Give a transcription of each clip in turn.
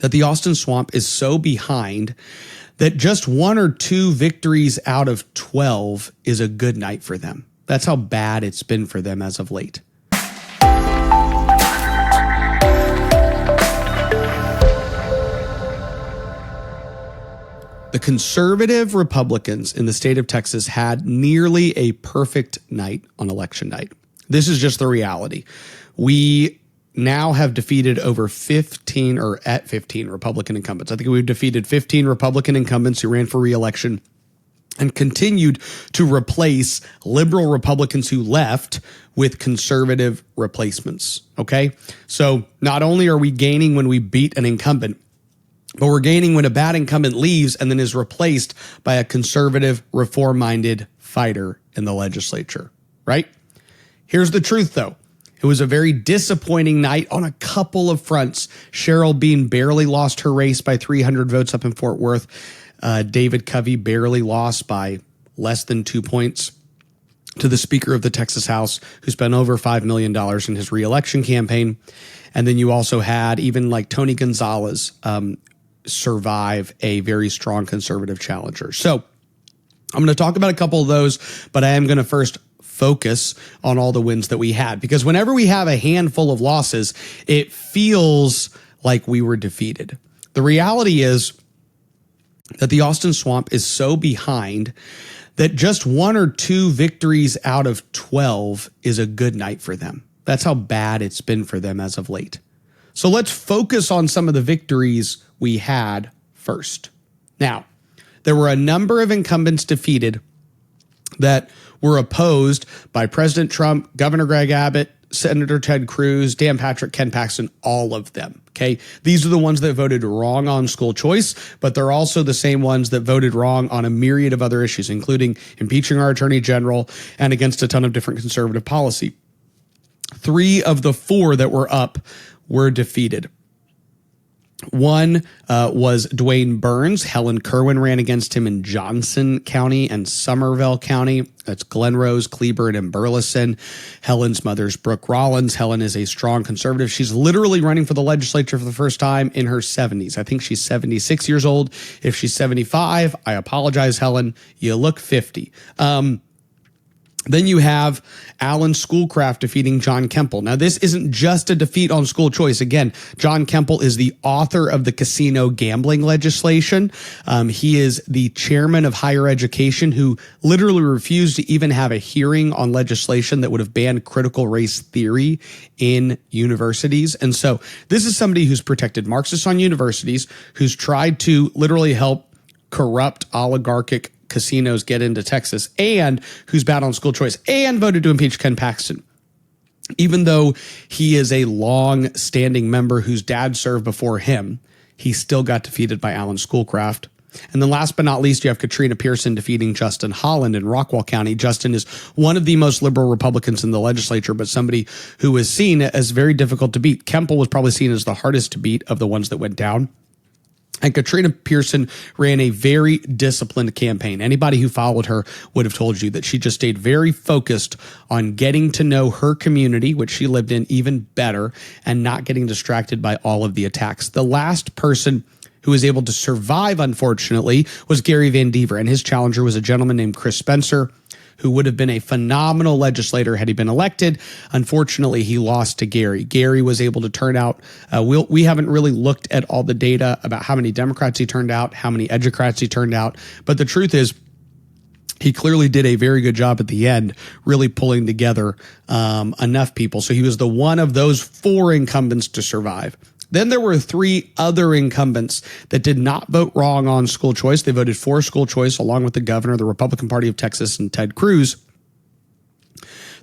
that the Austin Swamp is so behind that just 1 or 2 victories out of 12 is a good night for them. That's how bad it's been for them as of late. The conservative Republicans in the state of Texas had nearly a perfect night on election night. This is just the reality. We now have defeated over 15 Republican incumbents. I think we've defeated 15 Republican incumbents who ran for re-election and continued to replace liberal Republicans who left with conservative replacements. Okay. So not only are we gaining when we beat an incumbent, but we're gaining when a bad incumbent leaves and then is replaced by a conservative, reform-minded fighter in the legislature, right? Here's the truth, though. It was a very disappointing night on a couple of fronts. Cheryl Bean barely lost her race by 300 votes up in Fort Worth. David Covey barely lost by less than 2 points to the Speaker of the Texas House, who spent over $5 million in his reelection campaign. And then you also had even like Tony Gonzalez survive a very strong conservative challenger. So I'm going to talk about a couple of those, but I am going to first focus on all the wins that we had, because whenever we have a handful of losses, it feels like we were defeated. The reality is that the Austin Swamp is so behind that just 1 or 2 victories out of 12 is a good night for them. That's how bad it's been for them as of late. So let's focus on some of the victories we had first. Now, there were a number of incumbents defeated that were opposed by President Trump, Governor Greg Abbott, Senator Ted Cruz, Dan Patrick, Ken Paxton, all of them. Okay. These are the ones that voted wrong on school choice, but they're also the same ones that voted wrong on a myriad of other issues, including impeaching our attorney general and against a ton of different conservative policy. 3 of the 4 that were up were defeated. One was Dwayne Burns. Helen Kerwin ran against him in Johnson County and Somervell County. That's Glen Rose, Cleburne, and Burleson. Helen's mother's Brooke Rollins. Helen is a strong conservative. She's literally running for the legislature for the first time in her 70s. I think she's 76 years old. If she's 75, I apologize, Helen. You look 50. Then you have Alan Schoolcraft defeating John Kemple. Now, this isn't just a defeat on school choice. Again, John Kemple is the author of the casino gambling legislation. He is the chairman of higher education who literally refused to even have a hearing on legislation that would have banned critical race theory in universities. And so this is somebody who's protected Marxists on universities, who's tried to literally help corrupt oligarchic casinos get into Texas, and who's bad on school choice, and voted to impeach Ken Paxton. Even though he is a long-standing member whose dad served before him, he still got defeated by Alan Schoolcraft. And then last but not least, you have Katrina Pearson defeating Justin Holland in Rockwall County. Justin is one of the most liberal Republicans in the legislature, but somebody who is seen as very difficult to beat. Kemple was probably seen as the hardest to beat of the ones that went down. And Katrina Pearson ran a very disciplined campaign. Anybody who followed her would have told you that she just stayed very focused on getting to know her community, which she lived in, even better, and not getting distracted by all of the attacks. The last person who was able to survive, unfortunately, was Gary Van Dever, and his challenger was a gentleman named Chris Spencer, who would have been a phenomenal legislator had he been elected. Unfortunately, he lost to Gary. Gary was able to turn out. We haven't really looked at all the data about how many Democrats he turned out, how many Educrats he turned out. But the truth is, he clearly did a very good job at the end, really pulling together enough people. So he was the one of those 4 incumbents to survive. Then there were 3 other incumbents that did not vote wrong on school choice. They voted for school choice along with the governor, the Republican Party of Texas, and Ted Cruz.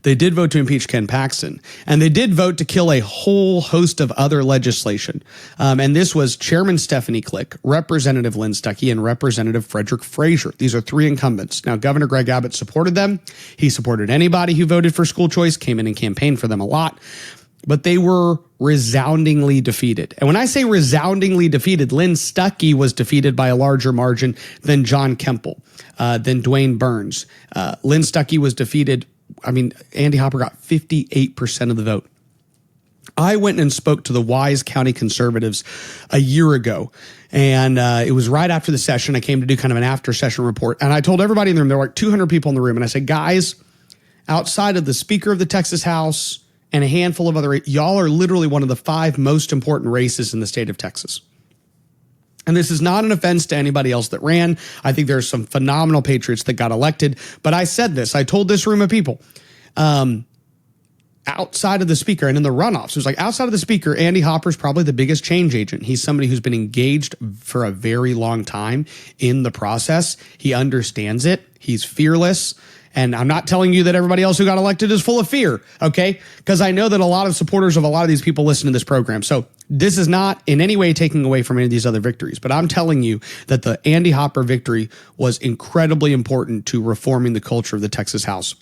They did vote to impeach Ken Paxton, and they did vote to kill a whole host of other legislation. And this was Chairman Stephanie Click, Representative Lynn Stuckey, and Representative Frederick Frazier. These are 3 incumbents. Now, Governor Greg Abbott supported them. He supported anybody who voted for school choice, came in and campaigned for them a lot. But they were resoundingly defeated. And when I say resoundingly defeated, Lynn Stuckey was defeated by a larger margin than John Kemple, than Dwayne Burns. Lynn Stuckey was defeated. I mean, Andy Hopper got 58% of the vote. I went and spoke to the Wise County conservatives a year ago, and it was right after the session. I came to do kind of an after-session report, and I told everybody in the room, there were like 200 people in the room, and I said, guys, outside of the Speaker of the Texas House and a handful of other, y'all are literally one of the 5 most important races in the state of Texas. And this is not an offense to anybody else that ran. I think there's some phenomenal patriots that got elected, but I said this, I told this room of people, outside of the speaker and in the runoffs, it was like outside of the speaker, Andy Hopper's probably the biggest change agent. He's somebody who's been engaged for a very long time in the process. He understands it. He's fearless. And I'm not telling you that everybody else who got elected is full of fear, okay? Because I know that a lot of supporters of a lot of these people listen to this program. So this is not in any way taking away from any of these other victories, but I'm telling you that the Andy Hopper victory was incredibly important to reforming the culture of the Texas House.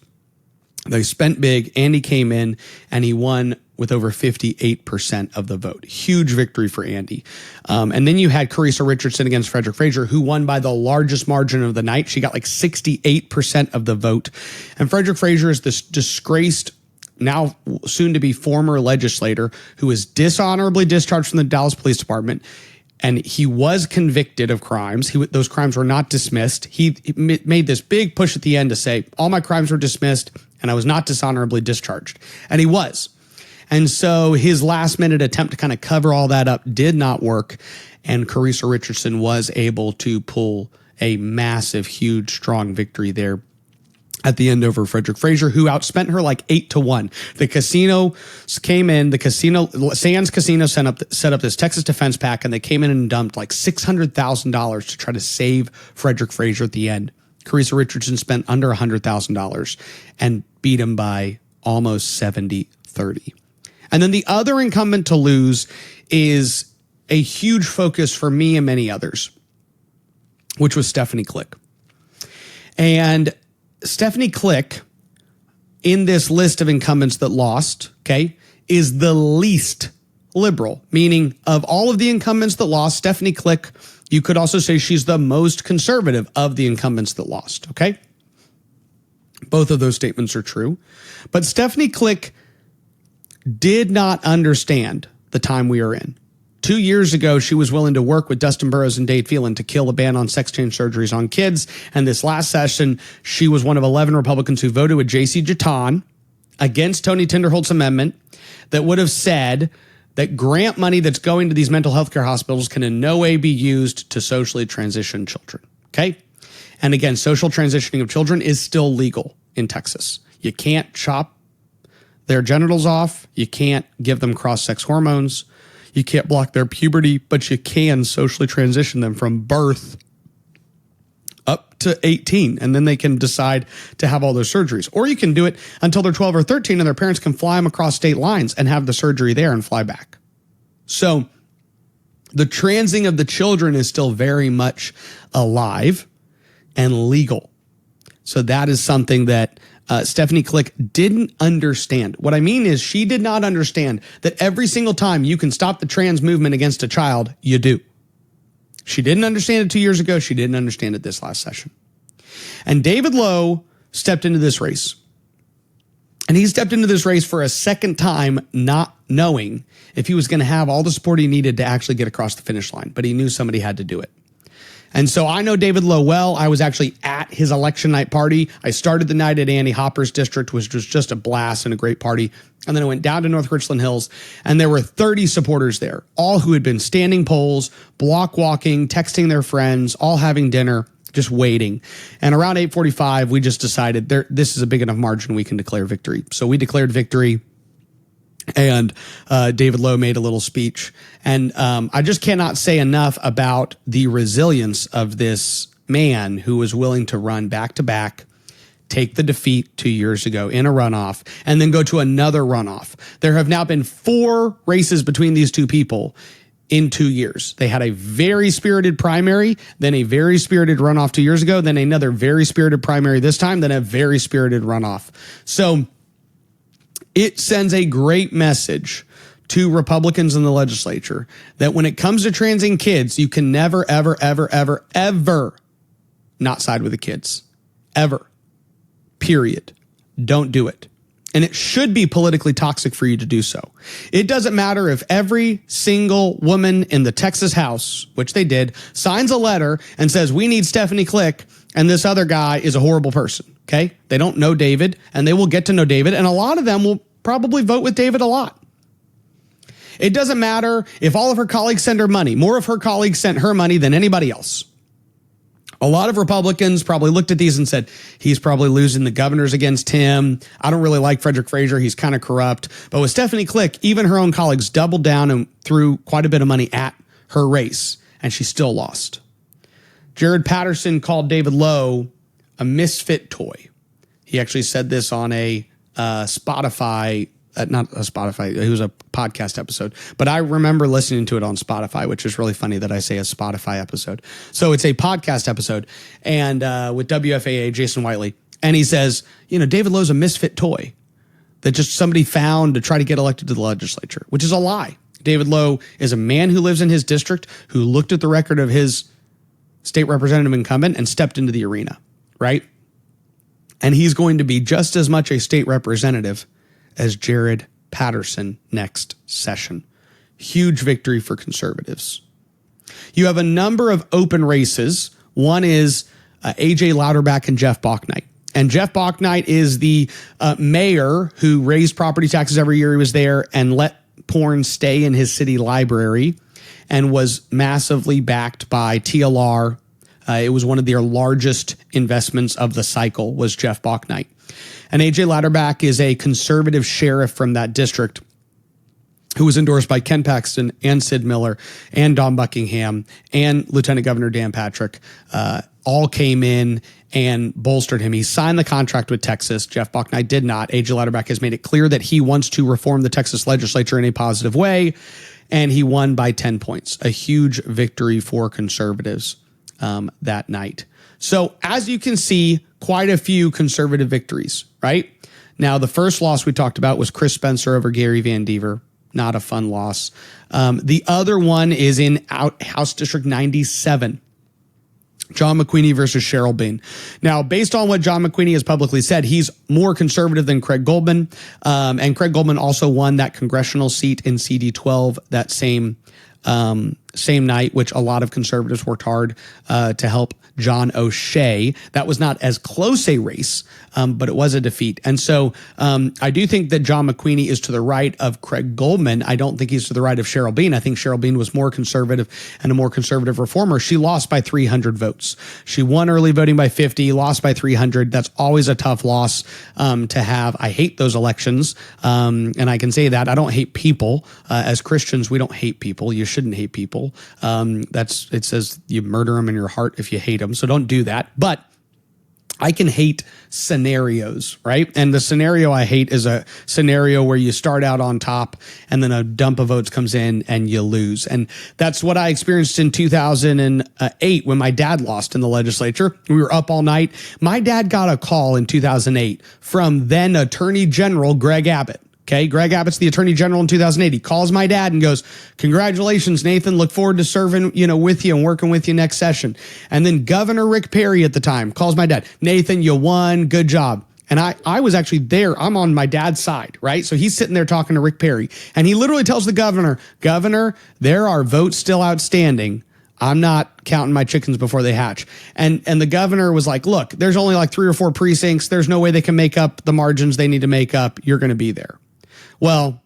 They spent big. Andy came in and he won with over 58% of the vote. Huge victory for Andy. And then you had Carissa Richardson against Frederick Frazier, who won by the largest margin of the night. She got like 68% of the vote. And Frederick Frazier is this disgraced, now soon to be former legislator who was dishonorably discharged from the Dallas Police Department. And he was convicted of crimes. Those crimes were not dismissed. He made this big push at the end to say, all my crimes were dismissed and I was not dishonorably discharged. And he was. And so his last minute attempt to kind of cover all that up did not work. And Carissa Richardson was able to pull a massive, huge, strong victory there at the end over Frederick Frazier, who outspent her like 8-1. The casino came in, Sands Casino set up this Texas Defense PAC, and they came in and dumped like $600,000 to try to save Frederick Frazier at the end. Carissa Richardson spent under $100,000 and beat him by almost 70-30. And then the other incumbent to lose is a huge focus for me and many others, which was Stephanie Click. And Stephanie Click, in this list of incumbents that lost, okay, is the least liberal, meaning of all of the incumbents that lost, Stephanie Click, you could also say she's the most conservative of the incumbents that lost, okay? Both of those statements are true. But Stephanie Click did not understand the time we are in. 2 years ago, she was willing to work with Dustin Burrows and Dade Phelan to kill the ban on sex change surgeries on kids. And this last session, she was one of 11 Republicans who voted with J.C. Jeton against Tony Tinderholt's amendment that would have said that grant money that's going to these mental health care hospitals can in no way be used to socially transition children. Okay? And again, social transitioning of children is still legal in Texas. You can't chop their genitals off. You can't give them cross-sex hormones. You can't block their puberty, but you can socially transition them from birth up to 18, and then they can decide to have all those surgeries. Or you can do it until they're 12 or 13, and their parents can fly them across state lines and have the surgery there and fly back. So the transing of the children is still very much alive and legal. So that is something that Stephanie Click didn't understand. What I mean is she did not understand that every single time you can stop the trans movement against a child, you do. She didn't understand it 2 years ago. She didn't understand it this last session. And David Lowe stepped into this race. And he stepped into this race for a second time, not knowing if he was going to have all the support he needed to actually get across the finish line. But he knew somebody had to do it. And so I know David Lowe well. I was actually at his election night party. I started the night at Andy Hopper's district, which was just a blast and a great party. And then I went down to North Richland Hills, and there were 30 supporters there, all who had been standing polls, block walking, texting their friends, all having dinner, just waiting. And around 8:45, we just decided this is a big enough margin we can declare victory. So we declared victory. And David Lowe made a little speech. And I just cannot say enough about the resilience of this man who was willing to run back to back, take the defeat 2 years ago in a runoff, and then go to another runoff. There have now been 4 races between these two people in 2 years. They had a very spirited primary, then a very spirited runoff 2 years ago, then another very spirited primary this time, then a very spirited runoff. So it sends a great message to Republicans in the legislature that when it comes to transing kids, you can never, ever, ever, ever, ever not side with the kids. Ever. Period. Don't do it. And it should be politically toxic for you to do so. It doesn't matter if every single woman in the Texas House, which they did, signs a letter and says, we need Stephanie Click, and this other guy is a horrible person, okay? They don't know David, and they will get to know David, and a lot of them will probably vote with David a lot. It doesn't matter if all of her colleagues send her money. More of her colleagues sent her money than anybody else. A lot of Republicans probably looked at these and said, he's probably losing the governors against him. I don't really like Frederick Frazier. He's kind of corrupt. But with Stephanie Click, even her own colleagues doubled down and threw quite a bit of money at her race, and she still lost. Jared Patterson called David Lowe a misfit toy. He actually said this on a Spotify, not a Spotify, it was a podcast episode, but I remember listening to it on Spotify, which is really funny that I say a Spotify episode. So it's a podcast episode, and with WFAA, Jason Whiteley, and he says, David Lowe's a misfit toy that just somebody found to try to get elected to the legislature, which is a lie. David Lowe is a man who lives in his district, who looked at the record of his state representative incumbent and stepped into the arena, right? And he's going to be just as much a state representative as Jared Patterson next session. Huge victory for conservatives. You have a number of open races. One is AJ Louderback and Jeff Bouknight. And Jeff Bouknight is the mayor who raised property taxes every year he was there and let porn stay in his city library and was massively backed by TLR. It was one of their largest investments of the cycle was Jeff Bouknight. And AJ Louderback is a conservative sheriff from that district who was endorsed by Ken Paxton and Sid Miller and Don Buckingham and Lieutenant Governor Dan Patrick, all came in and bolstered him. He signed the contract with Texas. Jeff Bouknight did not. AJ Louderback has made it clear that he wants to reform the Texas legislature in a positive way, and he won by 10 points. A huge victory for conservatives that night. So as you can see, quite a few conservative victories, right? Now, the first loss we talked about was Chris Spencer over Gary Van Dever. Not a fun loss. The other one is in House District 97. John McQueenie versus Cheryl Bean. Now, based on what John McQueenie has publicly said, he's more conservative than Craig Goldman. And Craig Goldman also won that congressional seat in CD12 that same night, which a lot of conservatives worked hard to help John O'Shea. That was not as close a race, but it was a defeat. And so I do think that John McQueenie is to the right of Craig Goldman. I don't think he's to the right of Cheryl Bean. I think Cheryl Bean was more conservative and a more conservative reformer. She lost by 300 votes. She won early voting by 50, lost by 300. That's always a tough loss to have. I hate those elections, and I can say that. I don't hate people. As Christians, we don't hate people. You shouldn't hate people. It says you murder them in your heart if you hate them. So don't do that. But I can hate scenarios, right? And the scenario I hate is a scenario where you start out on top and then a dump of votes comes in and you lose. And that's what I experienced in 2008 when my dad lost in the legislature. We were up all night. My dad got a call in 2008 from then Attorney General Greg Abbott. Okay, Greg Abbott's the Attorney General in 2008. He calls my dad and goes, "Congratulations, Nathan. Look forward to serving, with you and working with you next session." And then Governor Rick Perry at the time calls my dad, "Nathan, you won. Good job." And I was actually there. I'm on my dad's side, right? So he's sitting there talking to Rick Perry, and he literally tells the governor, "Governor, there are votes still outstanding. I'm not counting my chickens before they hatch." And the governor was like, "Look, there's only like 3 or 4 precincts. There's no way they can make up the margins they need to make up. You're going to be there." Well,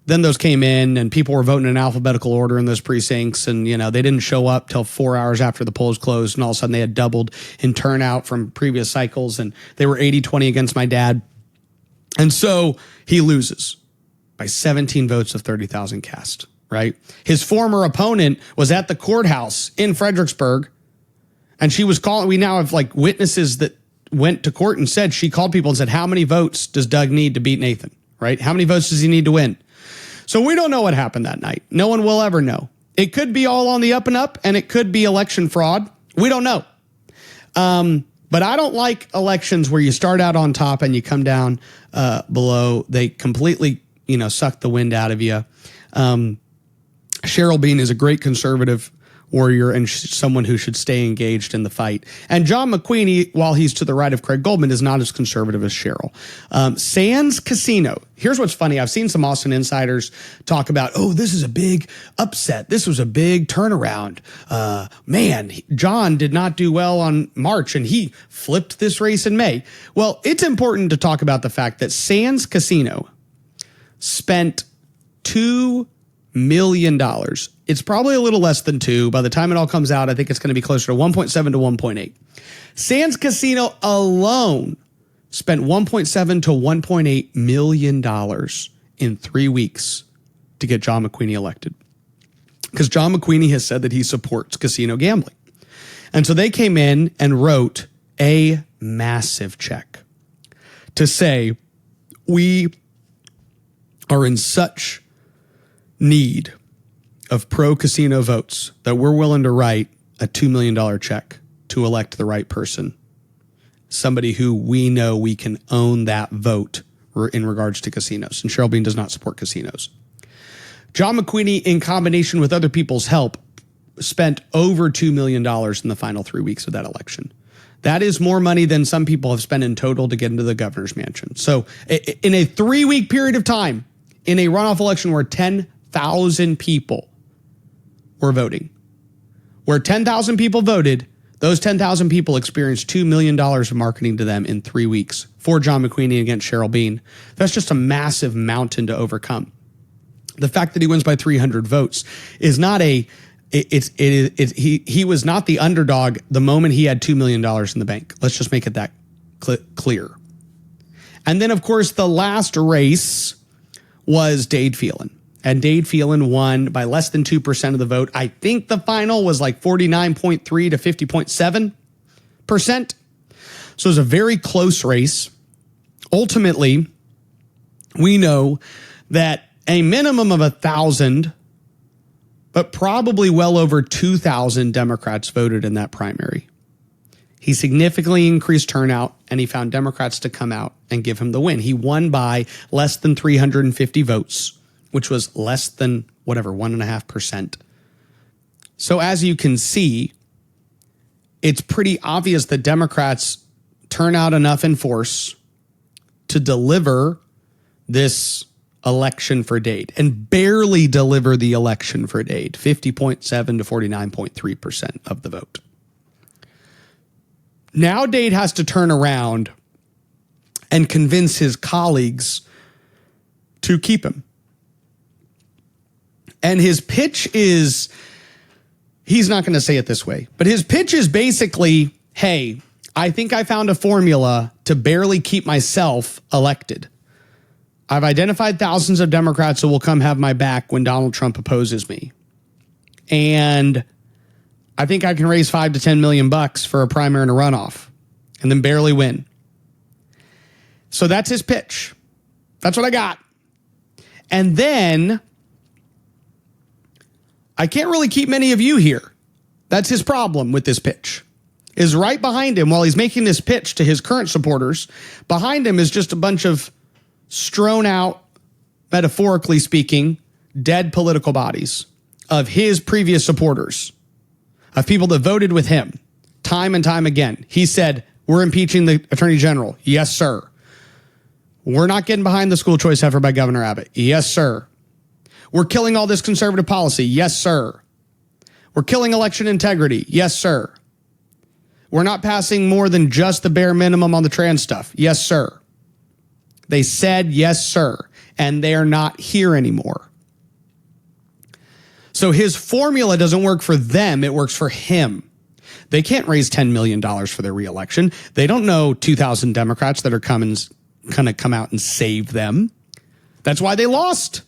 then those came in and people were voting in alphabetical order in those precincts. And, they didn't show up till 4 hours after the polls closed. And all of a sudden they had doubled in turnout from previous cycles. And they were 80-20 against my dad. And so he loses by 17 votes of 30,000 cast, right? His former opponent was at the courthouse in Fredericksburg. And she was calling. We now have like witnesses that went to court and said, she called people and said, "How many votes does Doug need to beat Nathan?" Right? How many votes does he need to win? So we don't know what happened that night. No one will ever know. It could be all on the up and up, and it could be election fraud. We don't know. But I don't like elections where you start out on top and you come down below. They completely, suck the wind out of you. Cheryl Bean is a great conservative warrior and someone who should stay engaged in the fight. And John McQueen, while he's to the right of Craig Goldman, is not as conservative as Cheryl. Sands Casino. Here's what's funny. I've seen some Austin insiders talk about, oh, this is a big upset. This was a big turnaround. Man, John did not do well on March, and he flipped this race in May. Well, it's important to talk about the fact that Sands Casino spent $2 million. It's probably a little less than 2. By the time it all comes out, I think it's going to be closer to 1.7 to 1.8. Sands Casino alone spent 1.7 to 1.8 million dollars in 3 weeks to get John McQueen elected. Because John McQueen has said that he supports casino gambling. And so they came in and wrote a massive check to say, we are in such need of pro-casino votes that we're willing to write a $2 million check to elect the right person. Somebody who we know we can own that vote in regards to casinos. And Cheryl Bean does not support casinos. John McQueen, in combination with other people's help, spent over $2 million in the final 3 weeks of that election. That is more money than some people have spent in total to get into the governor's mansion. So in a 3-week period of time, in a runoff election where 10,000 people were voting, where 10,000 people voted, those 10,000 people experienced $2 million of marketing to them in 3 weeks for John McQueen against Cheryl Bean. That's just a massive mountain to overcome. The fact that he wins by 300 votes is not he was not the underdog the moment he had $2 million in the bank. Let's just make it that clear. And then, of course, the last race was Dade Phelan. And Dade Phelan won by less than 2% of the vote. I think the final was like 49.3 to 50.7%. So it was a very close race. Ultimately, we know that a minimum of 1,000, but probably well over 2,000 Democrats voted in that primary. He significantly increased turnout, and he found Democrats to come out and give him the win. He won by less than 350 votes, which was less than 1.5%. So as you can see, it's pretty obvious that Democrats turn out enough in force to deliver this election for Dade, and barely deliver the election for Dade, 50.7 to 49.3% of the vote. Now Dade has to turn around and convince his colleagues to keep him. And his pitch is, he's not going to say it this way, but his pitch is basically, hey, I think I found a formula to barely keep myself elected. I've identified thousands of Democrats who will come have my back when Donald Trump opposes me. And I think I can raise $5 to $10 million for a primary and a runoff and then barely win. So that's his pitch. That's what I got. And then I can't really keep many of you here. That's his problem with this pitch. Is right behind him while he's making this pitch to his current supporters. Behind him is just a bunch of strewn out, metaphorically speaking, dead political bodies of his previous supporters, of people that voted with him time and time again. He said, we're impeaching the attorney general. Yes, sir. We're not getting behind the school choice effort by Governor Abbott. Yes, sir. We're killing all this conservative policy. Yes, sir. We're killing election integrity. Yes, sir. We're not passing more than just the bare minimum on the trans stuff. Yes, sir. They said, yes, sir. And they're not here anymore. So his formula doesn't work for them. It works for him. They can't raise $10 million for their reelection. They don't know 2,000 Democrats that are going to come out and save them. That's why they lost.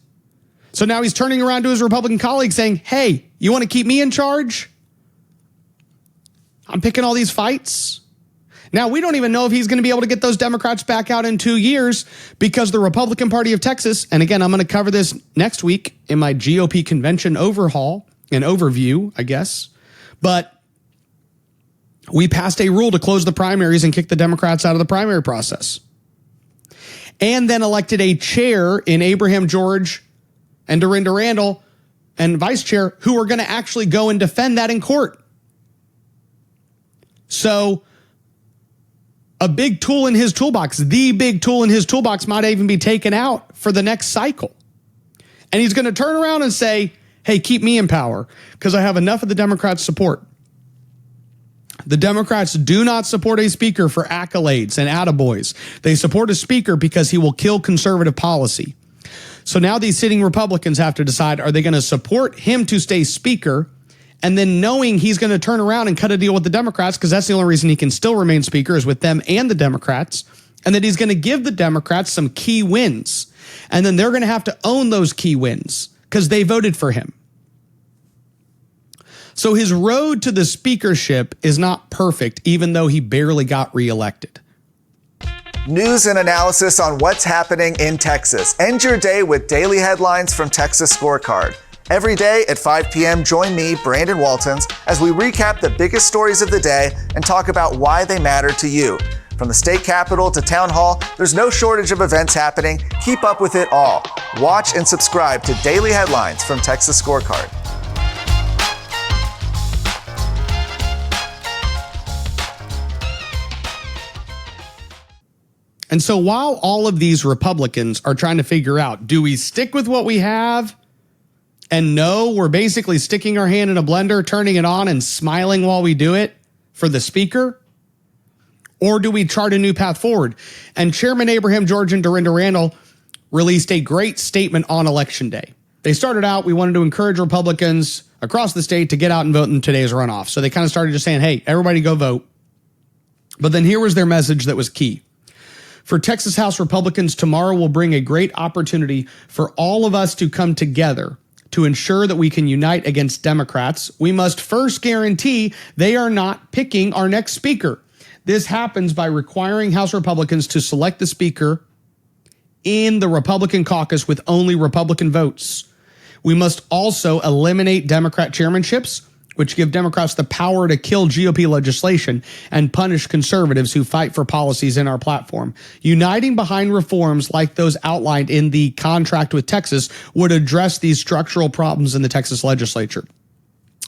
So now he's turning around to his Republican colleagues saying, hey, you want to keep me in charge? I'm picking all these fights. Now, we don't even know if he's going to be able to get those Democrats back out in 2 years because the Republican Party of Texas, and again, I'm going to cover this next week in my GOP convention overhaul and overview, I guess. But we passed a rule to close the primaries and kick the Democrats out of the primary process. And then elected a chair in Abraham George and Dorinda Randall and vice chair who are going to actually go and defend that in court. So a big tool in his toolbox, the big tool in his toolbox might even be taken out for the next cycle. And he's going to turn around and say, hey, keep me in power because I have enough of the Democrats' support. The Democrats do not support a speaker for accolades and attaboys. They support a speaker because he will kill conservative policy. So now these sitting Republicans have to decide, are they going to support him to stay speaker? And then knowing he's going to turn around and cut a deal with the Democrats, because that's the only reason he can still remain speaker is with them and the Democrats, and that he's going to give the Democrats some key wins. And then they're going to have to own those key wins because they voted for him. So his road to the speakership is not perfect, even though he barely got reelected. News and analysis on what's happening in Texas. End your day with daily headlines from Texas Scorecard. Every day at 5 p.m., join me, Brandon Waltons, as we recap the biggest stories of the day and talk about why they matter to you. From the state capitol to town hall, there's no shortage of events happening. Keep up with it all. Watch and subscribe to Daily Headlines from Texas Scorecard. And so while all of these Republicans are trying to figure out, do we stick with what we have? And no, we're basically sticking our hand in a blender, turning it on and smiling while we do it for the speaker? Or do we chart a new path forward? And Chairman Abraham George and Dorinda Randall released a great statement on Election Day. They started out, we wanted to encourage Republicans across the state to get out and vote in today's runoff. So they kind of started just saying, hey, everybody go vote. But then here was their message that was key. For Texas House Republicans, tomorrow will bring a great opportunity for all of us to come together to ensure that we can unite against Democrats. We must first guarantee they are not picking our next speaker. This happens by requiring House Republicans to select the speaker in the Republican caucus with only Republican votes. We must also eliminate Democrat chairmanships, which give Democrats the power to kill GOP legislation and punish conservatives who fight for policies in our platform. Uniting behind reforms like those outlined in the contract with Texas would address these structural problems in the Texas legislature.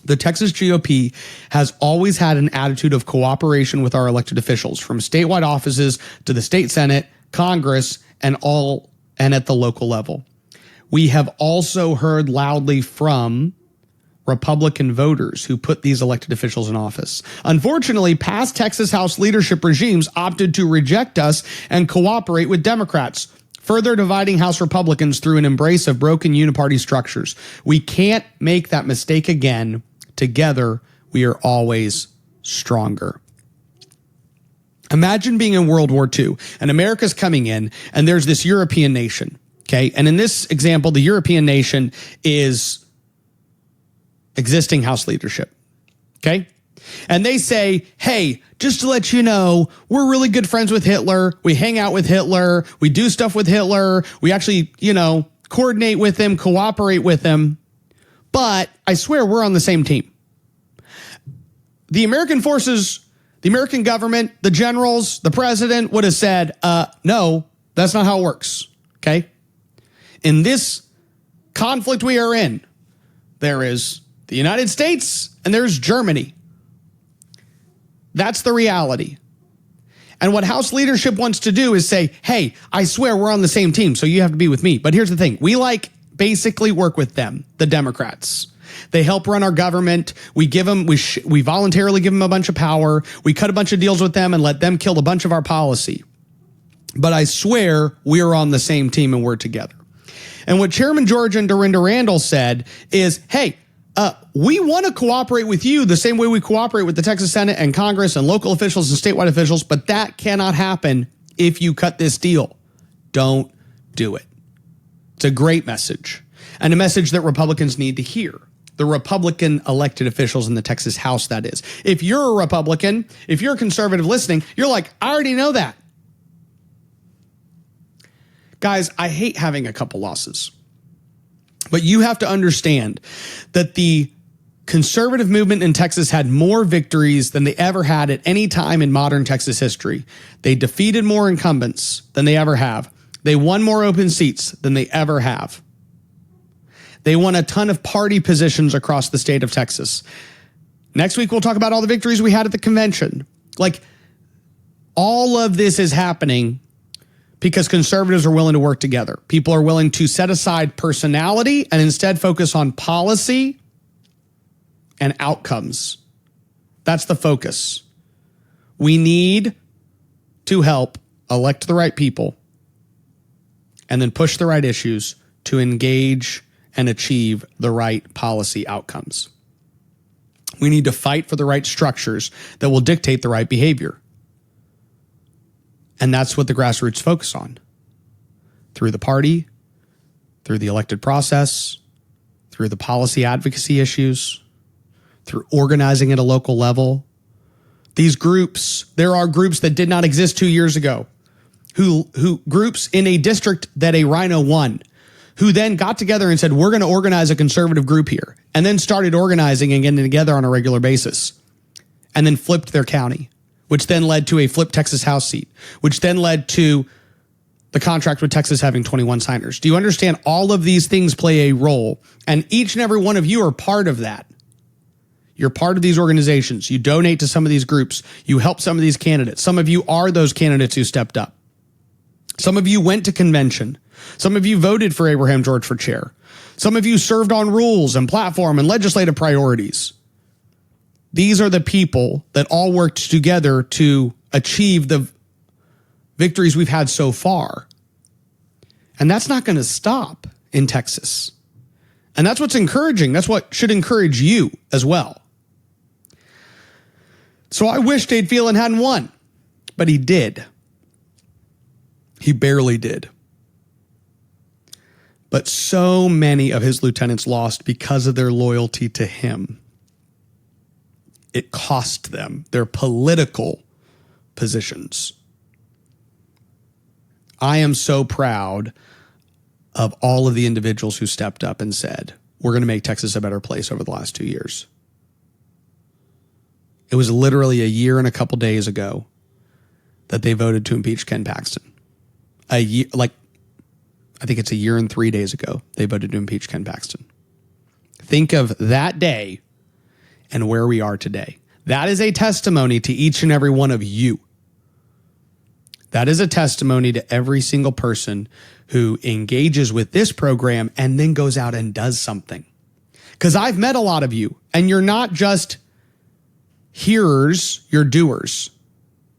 The Texas GOP has always had an attitude of cooperation with our elected officials, from statewide offices to the state Senate, Congress, and at the local level. We have also heard loudly from Republican voters who put these elected officials in office. Unfortunately, past Texas House leadership regimes opted to reject us and cooperate with Democrats, further dividing House Republicans through an embrace of broken uniparty structures. We can't make that mistake again. Together, we are always stronger. Imagine being in World War II and America's coming in and there's this European nation, okay? And in this example, the European nation is existing House leadership, okay? And they say, hey, just to let you know, we're really good friends with Hitler. We hang out with Hitler. We do stuff with Hitler. We actually, coordinate with him, cooperate with him. But I swear we're on the same team. The American forces, the American government, the generals, the president would have said, no, that's not how it works, okay? In this conflict we are in, there is the United States and there's Germany. That's the reality. And what House leadership wants to do is say, hey, I swear we're on the same team, so you have to be with me. But here's the thing. We basically work with them, the Democrats. They help run our government. We voluntarily give them a bunch of power. We cut a bunch of deals with them and let them kill a bunch of our policy. But I swear we're on the same team and we're together. And what Chairman George and Dorinda Randall said is, hey, we want to cooperate with you the same way we cooperate with the Texas Senate and Congress and local officials and statewide officials, but that cannot happen if you cut this deal. Don't do it. It's a great message, and a message that Republicans need to hear. The Republican elected officials in the Texas House, that is. If you're a Republican, if you're a conservative listening, you're like, I already know that. Guys, I hate having a couple losses. But you have to understand that the conservative movement in Texas had more victories than they ever had at any time in modern Texas history. They defeated more incumbents than they ever have. They won more open seats than they ever have. They won a ton of party positions across the state of Texas. Next week, we'll talk about all the victories we had at the convention. Like, all of this is happening because conservatives are willing to work together. People are willing to set aside personality and instead focus on policy and outcomes. That's the focus. We need to help elect the right people and then push the right issues to engage and achieve the right policy outcomes. We need to fight for the right structures that will dictate the right behavior. And that's what the grassroots focus on. Through the party, through the elected process, through the policy advocacy issues, through organizing at a local level. These groups, there are groups that did not exist 2 years ago, who groups in a district that a Rhino won, who then got together and said, we're going to organize a conservative group here, and then started organizing and getting together on a regular basis, and then flipped their county, which then led to a flipped Texas House seat, which then led to the contract with Texas having 21 signers. Do you understand? All of these things play a role, and each and every one of you are part of that. You're part of these organizations. You donate to some of these groups. You help some of these candidates. Some of you are those candidates who stepped up. Some of you went to convention. Some of you voted for Abraham George for chair. Some of you served on rules and platform and legislative priorities. These are the people that all worked together to achieve the victories we've had so far. And that's not going to stop in Texas. And that's what's encouraging. That's what should encourage you as well. So I wish Dade Phelan hadn't won, but he did. He barely did. But so many of his lieutenants lost because of their loyalty to him. It cost them their political positions. I am so proud of all of the individuals who stepped up and said, we're going to make Texas a better place over the last 2 years. It was literally a year and a couple days ago that they voted to impeach Ken Paxton. I think it's a year and 3 days ago they voted to impeach Ken Paxton. Think of that day and where we are today. That is a testimony to each and every one of you. That is a testimony to every single person who engages with this program and then goes out and does something. Because I've met a lot of you, and you're not just hearers, you're doers.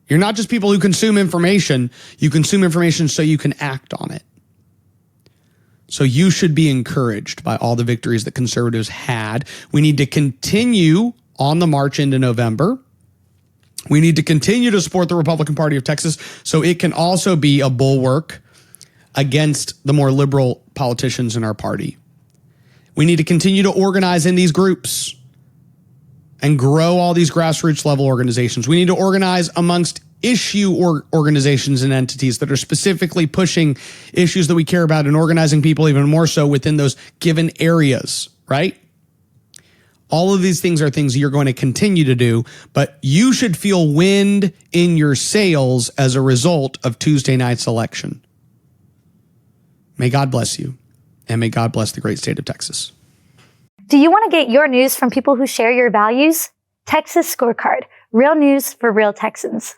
You're not just people who consume information. You consume information so you can act on it. So you should be encouraged by all the victories that conservatives had. We need to continue on the march into November. We need to continue to support the Republican Party of Texas so it can also be a bulwark against the more liberal politicians in our party. We need to continue to organize in these groups and grow all these grassroots level organizations. We need to organize amongst issue organizations and entities that are specifically pushing issues that we care about and organizing people even more so within those given areas, right? All of these things are things you're going to continue to do, but you should feel wind in your sails as a result of Tuesday night's election. May God bless you, and may God bless the great state of Texas. Do you want to get your news from people who share your values? Texas Scorecard, real news for real Texans.